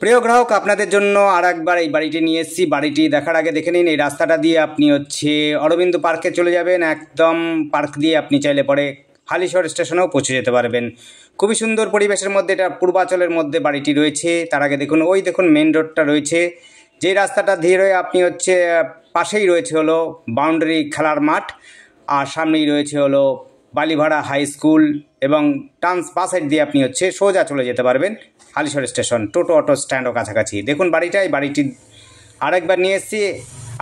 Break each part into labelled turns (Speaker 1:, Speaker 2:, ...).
Speaker 1: প্রিয় গ্রাহক, আপনাদের জন্য আর একবার এই বাড়িটি নিয়ে এসেছি। বাড়িটি দেখার আগে দেখে নিন, এই রাস্তাটা দিয়ে আপনি অরবিন্দ পার্কে চলে যাবেন। একদম পার্ক দিয়ে আপনি চাইলে পরে হালিশহর স্টেশনেও পৌঁছে যেতে পারবেন। খুবই সুন্দর পরিবেশের মধ্যে, এটা পূর্বাচলের মধ্যে বাড়িটি রয়েছে। তার আগে দেখুন, ওই দেখুন মেন রোডটা রয়েছে। যে রাস্তাটা ধীরে আপনি পাশেই রয়েছে হলো বাউন্ডারি খেলার মাঠ, আর সামনেই রয়েছে হলো বালিভাড়া হাই স্কুল, এবং বাঁ সাইড দিয়ে আপনি সোজা চলে যেতে পারবেন হালিশহর স্টেশন। টোটো অটো স্ট্যান্ডও কাছাকাছি। দেখুন বাড়িটি আরেকবার নিয়ে এসেছি।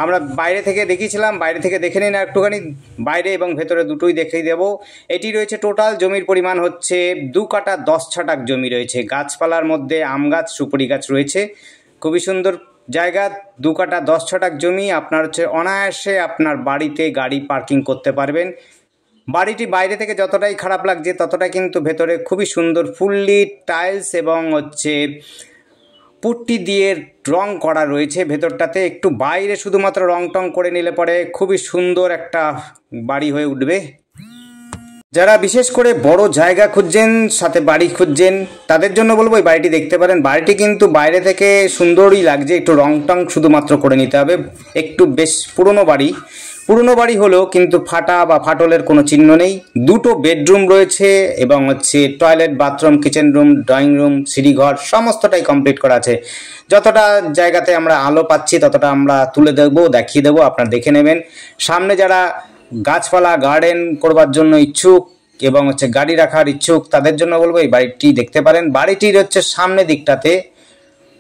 Speaker 1: আমরা বাইরে থেকে দেখিয়েছিলাম, বাইরে থেকে দেখে নিন একটুখানি। বাইরে এবং ভেতরে দুটোই দেখিয়ে দেবো। এটি রয়েছে টোটাল জমির পরিমাণ 2 কাঠা 10 ছটাক জমি রয়েছে। গাছপালার মধ্যে আম গাছ, সুপারি গাছ রয়েছে। খুবই সুন্দর জায়গা। 2 কাঠা 10 ছটাক জমি। আপনার অনায়াসে আপনার বাড়িতে গাড়ি পার্কিং করতে পারবেন। বাড়িটি বাইরে থেকে যতটাই খারাপ লাগছে, ততটাই কিন্তু ভেতরে খুবই সুন্দর ফুললি টাইলস এবং পুট্টি দিয়ে রং করা রয়েছে। ভেতরটাতে একটু বাইরে শুধুমাত্র রং টং করে নিলে পরে খুবই সুন্দর একটা বাড়ি হয়ে উঠবে। যারা বিশেষ করে বড় জায়গা খুঁজছেন, সাথে বাড়ি খুঁজছেন, তাদের জন্য বলবো এই বাড়িটি দেখতে পারেন। বাড়িটি কিন্তু বাইরে থেকে সুন্দরই লাগছে, একটু রং টং শুধুমাত্র করে নিতে হবে। একটু বেশ পুরনো বাড়ি হলেও কিন্তু ফাটা বা ফাটলের কোনো চিহ্ন নেই। 2টো বেডরুম রয়েছে এবং toilet, bathroom, kitchen room, drawing room, সিঁড়িঘর সমস্তটাই কমপ্লিট করা আছে। যতটা জায়গাতে আমরা আলো পাচ্ছি ততটা আমরা তুলে দেখিয়ে দেবো, আপনারা দেখে নেবেন। সামনে যারা গাছপালা গার্ডেন করবার জন্য ইচ্ছুক এবং গাড়ি রাখার ইচ্ছুক, তাদের জন্য বলবো এই বাড়িটি দেখতে পারেন। বাড়িটির সামনে দিকটাতে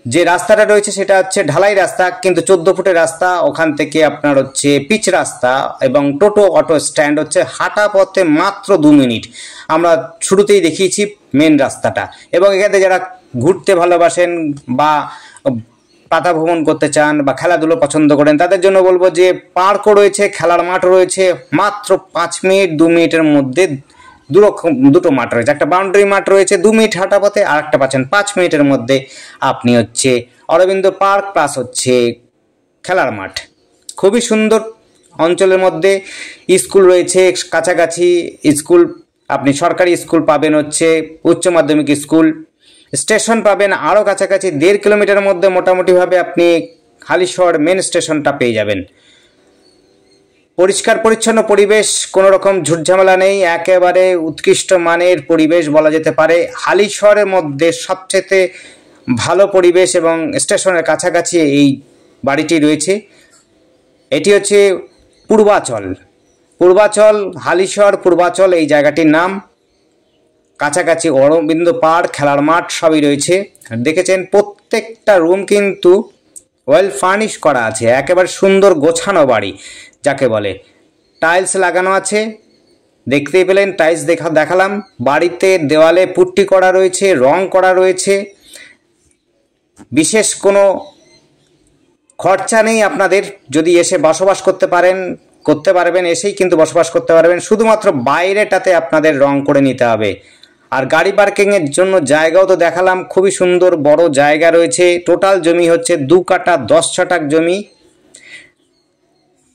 Speaker 1: যে রাস্তাটা রয়েছে সেটা ঢালাই রাস্তা, কিন্তু 14 ফুটের রাস্তা। ওখান থেকে আপনার পিচ রাস্তা এবং টোটো অটো স্ট্যান্ড হাঁটা পথে মাত্র 2 মিনিট। আমরা শুরুতেই দেখিয়েছি মেন রাস্তাটা। এবং এখানে যারা ঘুরতে ভালোবাসেন বা পাতা ভ্রমণ করতে চান বা খেলাধুলো পছন্দ করেন, তাদের জন্য বলবো যে পার্কও রয়েছে, খেলার মাঠও রয়েছে। মাত্র 5 মিনিট 2 মিনিটের মধ্যে দুটো মাঠ রয়েছে। একটা বাউন্ডারি মাঠ রয়েছে 2 মিনিট হাঁটা পথে, আর একটা পাচ্ছেন 5 মিনিটের মধ্যে আপনি অরবিন্দ পার্ক প্লাস খেলার মাঠ। খুবই সুন্দর অঞ্চলের মধ্যে। স্কুল রয়েছে কাছাকাছি। স্কুল আপনি সরকারি স্কুল পাবেন, উচ্চ মাধ্যমিক স্কুল। স্টেশন পাবেন আরও কাছাকাছি 1.5 কিলোমিটারের মধ্যে মোটামুটিভাবে আপনি হালিশহর মেন স্টেশনটা পেয়ে যাবেন। পরিষ্কার পরিচ্ছন্ন পরিবেশ, কোনো রকম ঝুটঝামেলা নেই, একেবারে উৎকৃষ্ট মানের পরিবেশ বলা যেতে পারে। হালিশহরের মধ্যে সবচেয়ে ভালো পরিবেশ এবং স্টেশনের কাছাকাছি এই বাড়িটি রয়েছে। এটি পূর্বাচল, হালিশহর পূর্বাচল এই জায়গাটির নাম। কাছাকাছি অরবিন্দ পার্ক, খেলার মাঠ সবই রয়েছে। দেখেছেন প্রত্যেকটা রুম কিন্তু ওয়েল ফার্নিশ করা আছে, একেবারে সুন্দর গোছানো বাড়ি যাকে বলে। টাইলস লাগানো আছে, দেখতেই পেলেন টাইলস দেখালাম। বাড়িতে দেওয়ালে পুট্টি করা রয়েছে, রং করা রয়েছে। বিশেষ কোনো খরচা নেই আপনাদের। যদি এসে বসবাস করতে পারবেন, এসেই কিন্তু বসবাস করতে পারবেন। শুধুমাত্র বাইরেটাতে আপনাদের রং করে নিতে হবে। আর গাড়ি পার্কিংয়ের জন্য জায়গাও তো দেখালাম, খুবই সুন্দর বড় জায়গা রয়েছে। টোটাল জমি 2 কাঠা 10 ছটাক জমি।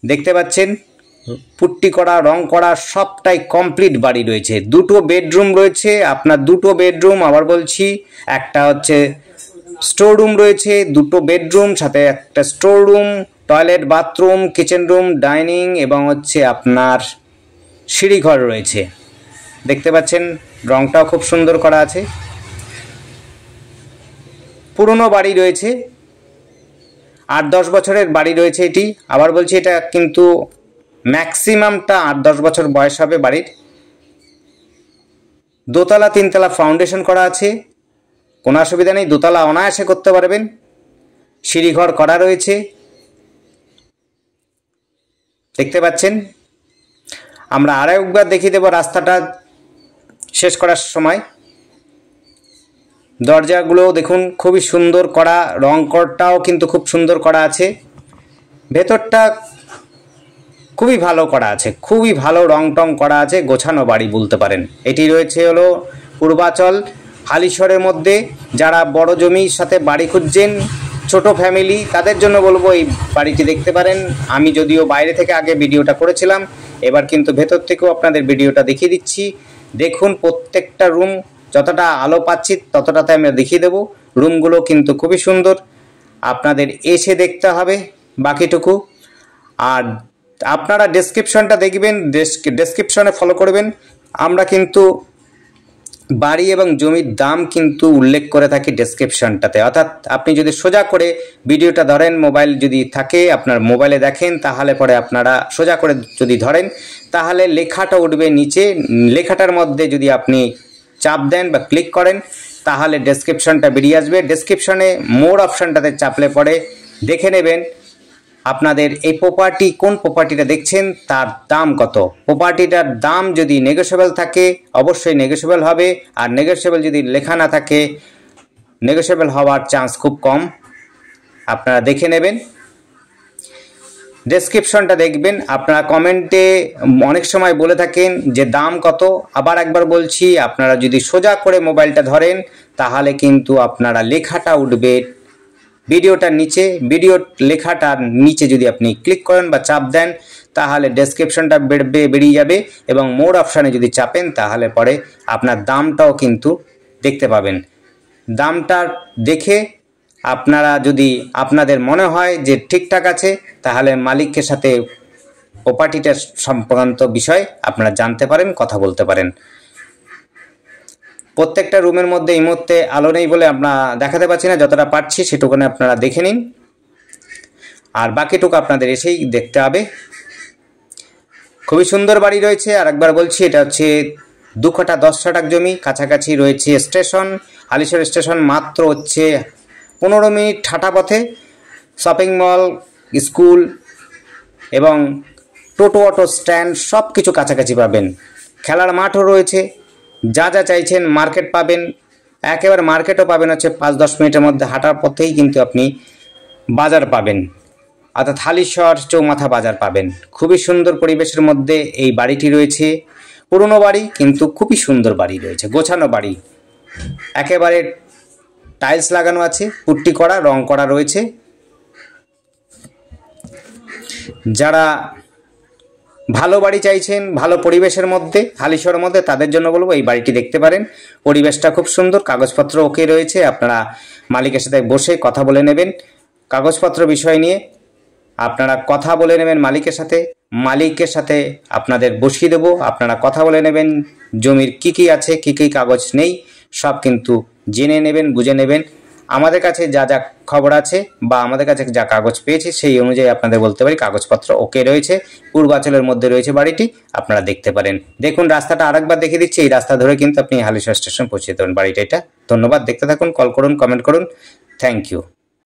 Speaker 1: দেখতে পাচ্ছেন পুট্টি করা, রং করা সবটাই কমপ্লিট বাড়ি রয়েছে। 2টো বেডরুম রয়েছে আপনার। 2টো বেডরুম, আবার বলছি, একটা স্টোর রুম রয়েছে। 2টো বেডরুম সাথে একটা store room, toilet, bathroom, kitchen room, dining এবং আপনার সিঁড়িঘর রয়েছে। দেখতে পাচ্ছেন রংটাও খুব সুন্দর করা আছে। পুরনো বাড়ি রয়েছে, 8-10 বছরের বাড়ি রয়েছে এটি। আবার বলছি, এটা কিন্তু ম্যাক্সিমামটা 8-10 বছর বয়স হবে বাড়ির। 2তলা 3তলা ফাউন্ডেশন করা আছে, কোনো অসুবিধা নেই। 2তলা অনায়াসে করতে পারবেন। সিঁড়িঘর করা রয়েছে, দেখতে পাচ্ছেন। আমরা আরেকবার দেখিয়ে দেব রাস্তাটা শেষ করার সময়। দরজাগুলো দেখুন খুবই সুন্দর করা, রং করটাও কিন্তু খুব সুন্দর করা আছে। ভেতরটা খুবই ভালো করা আছে, খুবই ভালো রং টং করা আছে, গোছানো বাড়ি বলতে পারেন। এটি রয়েছে পূর্বাচল হালিশহরের মধ্যে। যারা বড় জমির সাথে বাড়ি খুঁজছেন, ছোট ফ্যামিলি, তাদের জন্য বলবো এই বাড়িটি দেখতে পারেন। আমি যদিও বাইরে থেকে আগে ভিডিওটা করেছিলাম, এবার কিন্তু ভেতর থেকেও আপনাদের ভিডিওটা দেখিয়ে দিচ্ছি। দেখুন প্রত্যেকটা রুম যতটা আলো পাচ্ছি ততটাতে আমরা দেখিয়ে দেবো। রুমগুলো কিন্তু খুবই সুন্দর, আপনাদের এসে দেখতে হবে বাকিটুকু। আর আপনারা ডেসক্রিপশনটা দেখবেন, ডেসক্রিপশনে ফলো করবেন। আমরা কিন্তু বাড়ি এবং জমির দাম কিন্তু উল্লেখ করে থাকি ডেসক্রিপশনটাতে। অর্থাৎ আপনি যদি সোজা করে ভিডিওটা ধরেন, মোবাইল যদি থাকে আপনার মোবাইলে দেখেন, তাহলে পরে আপনারা সোজা করে যদি ধরেন তাহলে লেখাটা উঠবে নিচে। লেখাটার মধ্যে যদি আপনি চাপ দেন বা ক্লিক করেন তাহলে ডেসক্রিপশনটা বেরিয়ে আসবে। ডেসক্রিপশনে মোর অপশানটাতে চাপলে পরে দেখে নেবেন আপনাদের এই প্রপার্টি, কোন প্রপার্টিটা দেখছেন তার দাম কত। প্রপার্টিটার দাম যদি নেগোশিয়েবল থাকে অবশ্যই নেগোশিয়েবল হবে, আর নেগোশিয়েবল যদি লেখা না থাকে নেগোশিয়েবল হওয়ার চান্স খুব কম। আপনারা দেখে নেবেন, ডেসক্রিপশনটা দেখবেন। আপনারা কমেন্টে অনেক সময় বলে থাকেন যে দাম কত, আবার একবার বলছি, আপনারা যদি সোজা করে মোবাইলটা ধরেন তাহলে কিন্তু আপনারা লেখাটা উঠবে ভিডিওটার নিচে। ভিডিও লেখাটার নিচে যদি আপনি ক্লিক করেন বা চাপ দেন তাহলে ডেসক্রিপশনটা বেরিয়ে যাবে, এবং মোর অপশানে যদি চাপেন তাহলে পরে আপনার দামটাও কিন্তু দেখতে পাবেন। দামটা দেখে আপনারা যদি আপনাদের মনে হয় যে ঠিকঠাক আছে তাহলে মালিকের সাথে প্রপার্টিটার সংক্রান্ত বিষয় আপনারা জানতে পারেন, কথা বলতে পারেন। প্রত্যেকটা রুমের মধ্যে এই মুহূর্তে আলো নেই বলে আমরা দেখাতে পাচ্ছি না, যতটা পারছি সেটুকুনে আপনারা দেখে নিন, আর বাকিটুকু আপনাদের এসেই দেখতে হবে। খুবই সুন্দর বাড়ি রয়েছে। আর একবার বলছি, এটা হচ্ছে 2 কাঠা 10 শতক জমি, কাছাকাছি রয়েছে স্টেশন, হালিশহর স্টেশন মাত্র হচ্ছে 15 মিনিট হাঁটা পথে। শপিং মল, স্কুল এবং টোটো অটো স্ট্যান্ড সব কিছু কাছাকাছি পাবেন। খেলার মাঠও রয়েছে, যা যা চাইছেন মার্কেট পাবেন, একেবারে মার্কেটও পাবেন হচ্ছে 5-10 মিনিটের মধ্যে হাঁটার পথেই কিন্তু আপনি বাজার পাবেন, অর্থাৎ হালিশহর চৌমাথা বাজার পাবেন। খুবই সুন্দর পরিবেশের মধ্যে এই বাড়িটি রয়েছে। পুরনো বাড়ি কিন্তু খুবই সুন্দর বাড়ি রয়েছে, গোছানো বাড়ি, একেবারে টাইলস লাগানো আছে, পুট্টি করা, রং করা রয়েছে। যারা ভালো বাড়ি চাইছেন ভালো পরিবেশের মধ্যে হালিশহরের মধ্যে, তাদের জন্য বলবো এই বাড়িটি দেখতে পারেন। পরিবেশটা খুব সুন্দর, কাগজপত্র ওকে রয়েছে। আপনারা মালিকের সাথে বসে কথা বলে নেবেন কাগজপত্র বিষয় নিয়ে, আপনারা কথা বলে নেবেন মালিকের সাথে। মালিকের সাথে আপনাদের বসিয়ে দেবো, আপনারা কথা বলে নেবেন জমির কি কি আছে কি কি কাগজ নেই সব কিন্তু জেনে নেবেন, বুঝে নেবেন। আমাদের কাছে যা যা খবর আছে বা আমাদের কাছে যা কাগজ পেয়েছি সেই অনুযায়ী আপনাদের বলতে পারি কাগজপত্র ওকে রয়েছে। পূর্বাচলের মধ্যে রয়েছে বাড়িটি, আপনারা দেখতে পারেন। দেখুন রাস্তাটা আরেকবার দেখে দিচ্ছি, এই রাস্তা ধরে কিন্তু আপনি হালিশহর স্টেশন পৌঁছে দেবেন বাড়িটা এটা। ধন্যবাদ, দেখতে থাকুন, কল করুন, কমেন্ট করুন। Thank you.